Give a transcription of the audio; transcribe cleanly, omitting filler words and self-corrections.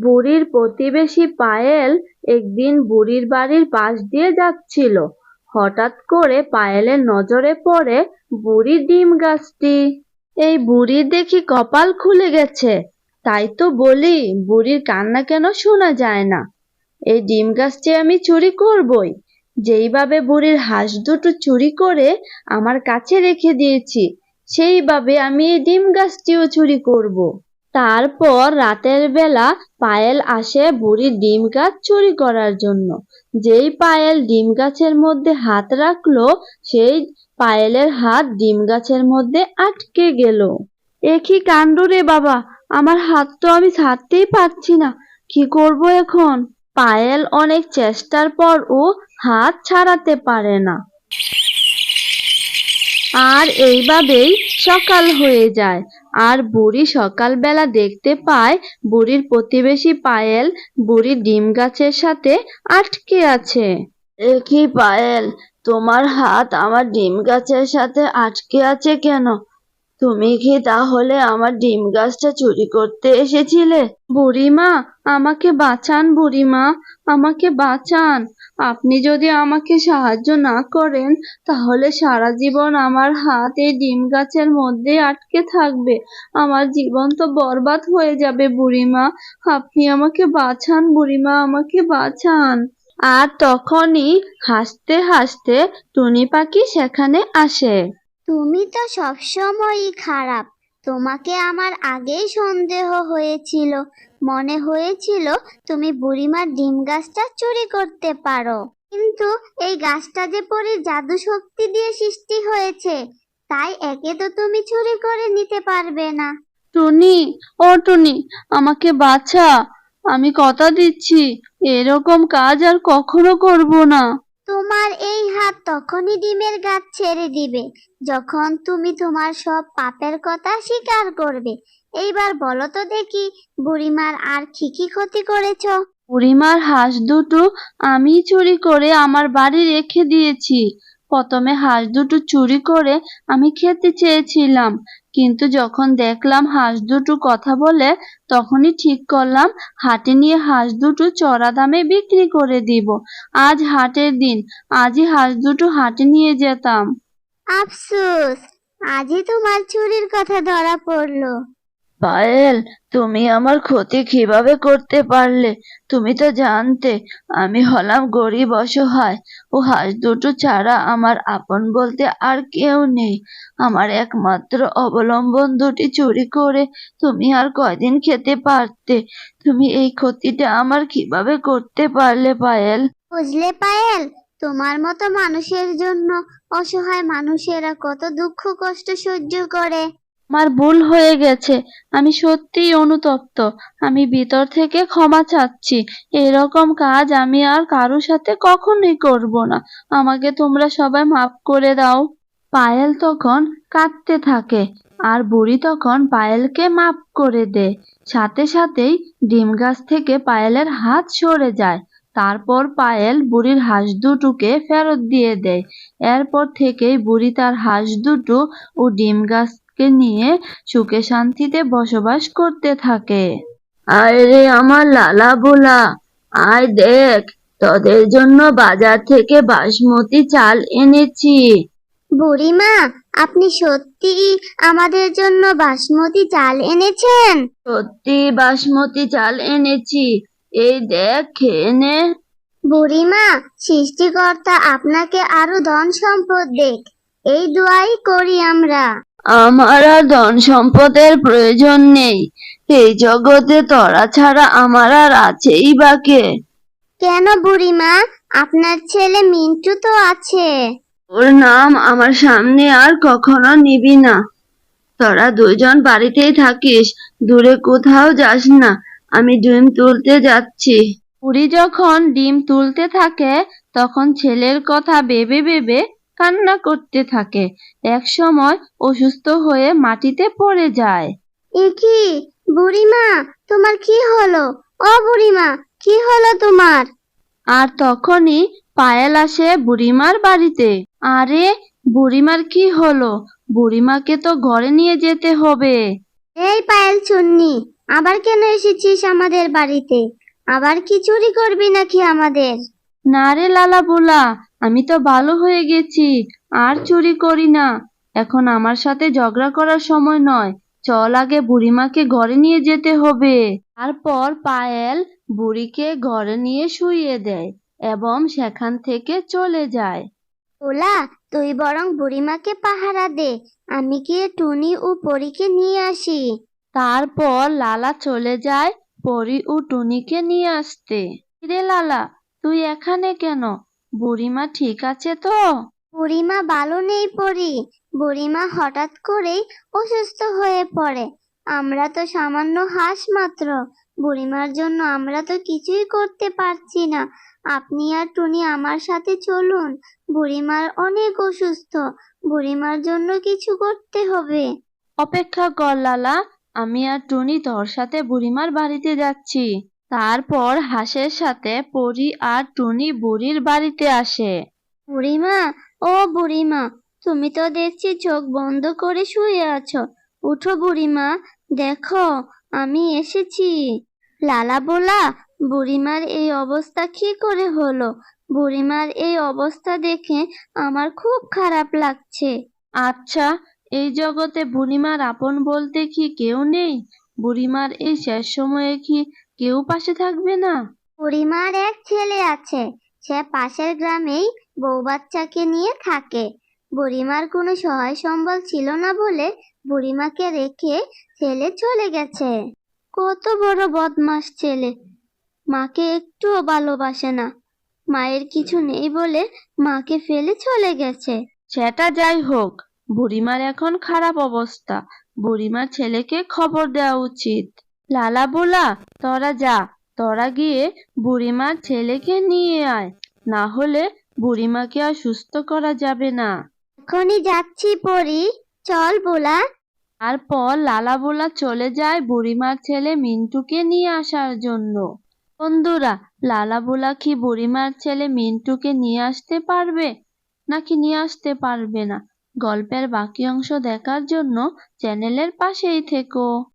বুড়ির প্রতিবেশী পায়েল একদিন বুড়ির বাড়ির পাশ দিয়ে যাচ্ছিল। হঠাৎ করে পায়েলের নজরে পড়ে বুড়ির ডিম গাছটি। এই বুড়ির দেখি কপাল খুলে গেছে, তাই তো বলি বুড়ির কান্না কেন শোনা যায় না। এই ডিম গাছটি আমি চুরি করবই। যেইভাবে বুড়ির হাঁস দুটো চুরি করে আমার কাছে রেখে দিয়েছি, সেইভাবে আমি এই ডিম গাছটিও চুরি করব। তারপর রাতের বেলা পায়েল আসে বুড়ির ডিম গাছ চুরি করার জন্য। যেই পায়েল ডিম গাছের মধ্যে হাত রাখলো, সেই পায়েলের হাত ডিম গাছের মধ্যে আটকে গেল। এ কি কাণ্ড রে বাবা, আমার হাত তো আমি ছাড়তেই পারছি না, কি করব এখন? পায়েল অনেক চেষ্টার পরও হাত ছাড়াতে পারে না। আর এইভাবেই সকাল হয়ে যায়। আর বুড়ি সকালবেলা দেখতে পায় বুড়ির প্রতিবেশী পায়েল বুড়ির ডিম গাছের সাথে আটকে আছে। এ কি পায়েল, তোমার হাত আমার ডিম গাছের সাথে আটকে আছে কেন? তুমি কি তাহলে আমার ডিম গাছটা চুরি করতে এসেছিলে? বুড়িমা, আমাকে বাঁচান বুড়িমা, আমাকে বাঁচান। আপনি যদি আমাকে সাহায্য না করেন তাহলে সারা জীবন আমার হাত এই ডিম গাছের মধ্যে আটকে থাকবে। আমার জীবন তো বরবাদ হয়ে যাবে বুড়িমা। আপনি আমাকে বাঁচান বুড়িমা, আমাকে বাঁচান। আর তখনই হাসতে হাসতে টুনি পাখি সেখানে আসে। তুমি তো সবসময়ই খারাপ। তোমাকে আমার আগেই সন্দেহ হয়েছিল। মনে হয়েছিল তুমি বুড়িমার ডিম গাছটা চুরি করতে পারো। কিন্তু এই গাছটা যে পরীর জাদু শক্তি দিয়ে সৃষ্টি হয়েছে, তাই একে তো তুমি চুরি করে নিতে পারবে না। টুনি, ও টুনি, আমাকে বাঁচা। আমি কথা দিচ্ছি এরকম কাজ আর কখনো করব না। তোমার এই হাত তখনই ডিমের গাছ ছেড়ে দিবে, যখন তুমি তোমার সব পাপের কথা স্বীকার করবে। এইবার বলো তো দেখি, বুড়িমার আর কি কি ক্ষতি করেছো? বুড়িমার হাঁস দুটো আমি চুরি করে আমার বাড়ি রেখে দিয়েছি। প্রথমে হাঁস দুটো চুরি করে আমি খেতে চেয়েছিলাম, কিন্তু যখন দেখলাম হাঁস দুটো কথা বলে, তখনই ঠিক করলাম হাটে নিয়ে হাঁস দুটো চড়া দামে বিক্রি করে দিব। আজ হাটের দিন, আজই হাঁস দুটো হাটে নিয়ে যেতাম। আফসোস, আজই তোমার চুরির কথা ধরা পড়লো। পায়েল, তুমি আমার ক্ষতি কিভাবে করতে পারলে? তুমি তো জানতে আমি হলাম গরিব অসহায়, ও হাঁস দুটো ছাড়া আমার আপন বলতে আর কেউ নেই। আমার একমাত্র অবলম্বন দুটি চুরি করে তুমি আর কয়দিন খেতে পারতে? তুমি এই ক্ষতিটা আমার কিভাবে করতে পারলে পায়েল? বুঝলে পায়েল, তোমার মতো মানুষের জন্য অসহায় মানুষেরা কত দুঃখ কষ্ট সহ্য করে। আমার ভুল হয়ে গেছে, আমি সত্যিই অনুতপ্ত। আমি ভিতর থেকে ক্ষমা চাচ্ছি। এরকম কাজ আমি আর কারোর সাথে কখনোই করব না। আমাকে তোমরা সবাই মাফ করে দাও। পায়েল তখন কাঁদতে থাকে, আর বুড়ি তখন পায়েলকে মাফ করে দেয়। সাথে সাথেই ডিম গাছ থেকে পায়েলের হাত সরে যায়। তারপর পায়েল বুড়ির হাঁস দুটোকে ফেরত দিয়ে দেয়। এরপর থেকেই বুড়ি তার হাঁস দুটো ও ডিম গাছকে নিয়ে সুখে শান্তিতে বসবাস করতে থাকে। আয় রে আমার লালা ভোলা, আয় দেখ, তোদের জন্য বাজার থেকে বাসমতি চাল এনেছি। বুড়িমা, আপনি সত্যি আমাদের জন্য বাসমতি চাল এনেছেন? সত্যি বাসমতি চাল এনেছি, এই দেখ খেয়ে নে। বুড়িমা, সৃষ্টিকর্তা আপনাকে আরো ধন সম্পদ দেখ, এই দোয়াই করি আমরা। আমার আর ধন সম্পদের প্রয়োজন নেই। এই জগতে তোরা ছাড়া আমার আর আছেই বা কে? কেন বুড়িমা, আপনার ছেলে মিন্টু তো আছে। ওর নাম আমার সামনে আর কখনো নিবি না। তোরা দুজন বাড়িতেই থাকিস, দূরে কোথাও যাস না। আমি ডিম তুলতে যাচ্ছি। বুড়ি যখন ডিম তুলতে থাকে, তখন ছেলের কথা ভেবে ভেবে কান্না করতে থাকে। এক সময় অসুস্থ হয়ে মাটিতে পড়ে যায়। এ কি বুড়িমা, তোমার কি হলো? ও বুড়িমা, কি হলো তোমার? আর তখনই পায়েল আসে বুড়িমার বাড়িতে। আরে, বুড়িমার কি হলো? বুড়িমাকে তো ঘরে নিয়ে যেতে হবে। এই পায়েল চুন্নি, আবার কেন এসেছিস আমাদের বাড়িতে? আবার কি চুরি করবি নাকি আমাদের? না রে লালা বোলা, আমি তো ভালো হয়ে গেছি, আর চুরি করি না। এখন আমার সাথে ঝগড়া করার সময় নয়। চল আগে বুড়িমাকে ঘরে নিয়ে যেতে হবে। তারপর পায়েল বুড়িকে ঘরে নিয়ে শুইয়ে দেয় এবং সেখান থেকে চলে যায়। ওলা, তুই বরং বুড়িমাকে পাহারা দে, আমি গিয়ে টুনি ও পরীকে নিয়ে আসি। তারপর লালা চলে যায় পরী ও টুনিকে নিয়ে আসতে। রে লালা, তুই এখানে কেন? বুড়িমা ঠিক আছে তো? বুড়িমা ভালো নেই পরি। বুড়িমা হঠাৎ করেই অসুস্থ হয়ে পড়ে। আমরা তো সামান্য হাঁস মাত্র। বুড়িমার জন্য আমরা তো কিছুই করতে পারছি না। আপনি আর টুনি আমার সাথে চলুন। বুড়িমার অনেক অসুস্থ। বুড়িমার জন্য কিছু করতে হবে। অপেক্ষা কর লালা, আমি আর টুনি তোর সাথে বুড়িমার বাড়িতে যাচ্ছি। তারপর হাঁসের সাথে পরী আর টুনি বুড়ির বাড়িতে আসে। বুড়িমা, ও বুড়িমা, তুমি তো দেখছি চোখ বন্ধ করে শুয়ে আছো। উঠো বুড়িমা, দেখো আমি এসেছি। লালা বোলা, বুড়িমার এই অবস্থা কি করে হলো? বুড়িমার এই অবস্থা দেখে আমার খুব খারাপ লাগছে। আচ্ছা, এই জগতে বুড়িমার আপন বলতে কি কেউ নেই? বুড়িমার এই শেষ সময়ে কি কেউ পাশে থাকবে না? বুড়িমার এক ছেলে আছে, সে পাশের গ্রামেই বউ বাচ্চাকে নিয়ে থাকে। বুড়িমার কোনো সহায় সম্বল ছিল না বলে বুড়িমাকে রেখে ছেলে চলে গেছে। কত বড় বদমাস ছেলে, মাকে একটুও ভালোবাসে না। মায়ের কিছু নেই বলে মাকে ফেলে চলে গেছে। সেটা যাই হোক, বুড়িমার এখন খারাপ অবস্থা। বুড়িমার ছেলেকে খবর দেওয়া উচিত। লালা বোলা, তোরা যা, তোরা গিয়ে বুড়িমার ছেলেকে নিয়ে আয়, না হলে বুড়িমাকে আর সুস্থ করা যাবে না। এখনই যাচ্ছি পরি, চল বোলা। তারপর লালা বোলা চলে যায় বুড়িমার ছেলে মিন্টুকে নিয়ে আসার জন্য। বন্ধুরা, লালা বোলা কি বুড়িমার ছেলে মিন্টুকে নিয়ে আসতে পারবে নাকি নিয়ে আসতে পারবে না? গল্পের বাকি অংশ দেখার জন্য চ্যানেলের পাশেই থেকো।